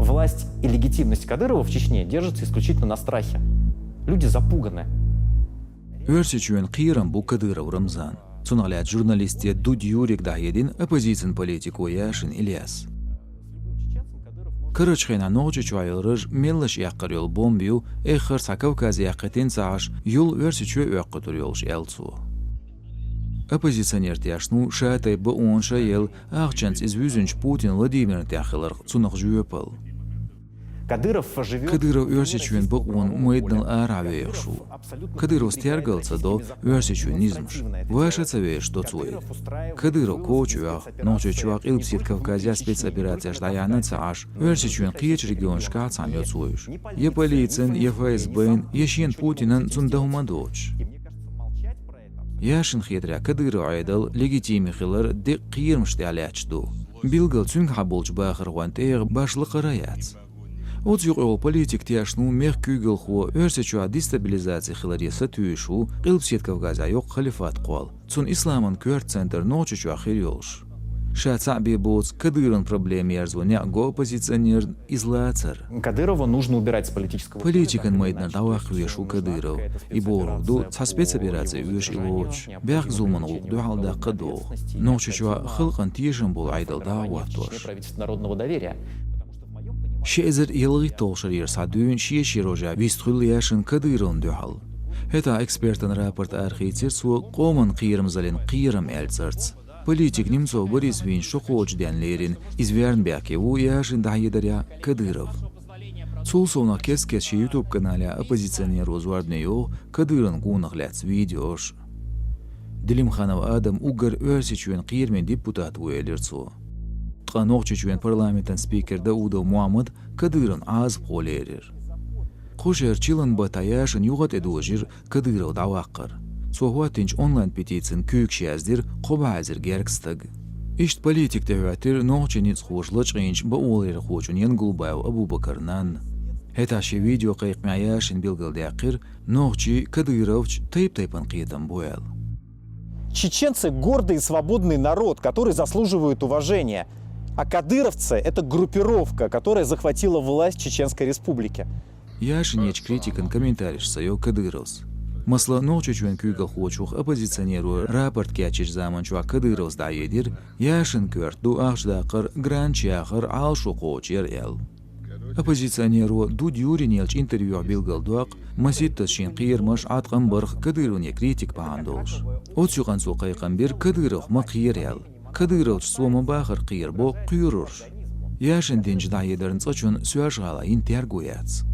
власть и легитимность Кадырова в Чечне держатся исключительно на страхе. Люди запуганы. Örseçüyen qiram bu Kadyrov Ramzan. Sonalat jurnalistiya Dud Yurik Dahyedin opposition politiko Yashin İlyas. Kırıçxena noğcu çayılırır melliş yaqqır yol bombiyu ekhir Sakavkaz yaqqitin saaş yol örseçü öqqıdır yolş elsu. Оппозиционер тяшну шатай бы он шаел ахчанц извюзенч Путин Владимир тяхилар цунах жуепал. Кадыров өрсечуен бы он мойднал аравеяшу. Кадыров стергался до өрсечуенизмш. Вашется веш что цуй. Кадыров коучуях, ночью чувак илпсит Кавказя спецоперация штаяна цааш. Өрсечуен киеч регион шкацам йоцуеш. Е полицен, е ФСБ, е шен Путинан цундахумадоч. Яшин хитря Кадыров айдал легитимий хилар дек қиырмышты алячду. Билгал цүнг хаболч бахыр хуантеер башлық раяц. От юғыл политик тяшну мех күйгіл ху өрсечуа дестабилизация хиларияса түйішу қилпсет Кавказа йоқ халифат қуал. Цун исламан кюрт центр ночечуа хирьолш. Шацаби боц Кадырын проблем ярзу няго оппозиционер излацар. Кадырова нужно убирать с политического. Политикан майдна давах вешу Кадыров. И боруду ца спецоперация веш илоч. Бях зулман улгду халда кадо. Ночечуа хылкан тишин бол айдал даватош. Правительство народного доверия. Шезер елги толшар ерсадуин шиеши рожа вистхул яшин Кадырын дюхал. Хета экспертен рапорт архитер су қоман қиырмзалин қиырым әлцарц. Политик Немцов Борис Вин шоқоч денлерин извярн бякеву яшин дайедаря Кадыров. Сулсовна кескеши YouTube каналя оппозиционер узварднею Кадырын гунахляц видеош. Дилимханов Адам угар өрсечуен қиырмен депутат уэлерцу. Тқанокчечуен парламентен спикер Даудов Муаммад Кадырын аз полерер. Қошер чилан батаяшын юғат эдуажир Кадыров даваққар. Сохуатинч онлайн петицин күйікшездер қобазир геркстаг. Ишт политик теватир нохчениц хошлыч гинч ба олер хочун Янгулбаев Абубакарнан. Хеташи видео қайқмаяшин билгалдяқир нохчи Кадыровч тайп-тайпан қиетам боял. Чеченцы – гордый и свободный народ, который заслуживает уважения. А кадыровцы – это группировка, которая захватила власть в Чеченской республике. Яшинеч критикан комментариш сайо Кадыровс. Масла ночечуен күйгіл хочух оппозиционеру рапорт кячеш заманчуа Кадыровс дайедир, яшин кверду ахждақыр гранчиахыр алшу хочер ел. Оппозиционеру Дуд Юрин елч интервью билгалдуақ, маситтас шин қиырмаш атқан бұрқ Кадыровне критик пағандолш. Отсюған су қайқан бір Кадыров ма қиыр ел. Кадыров суымы бақыр қиыр бо қиырурш. Яшин денж дайедерін цочун сюашғала интер гуяц.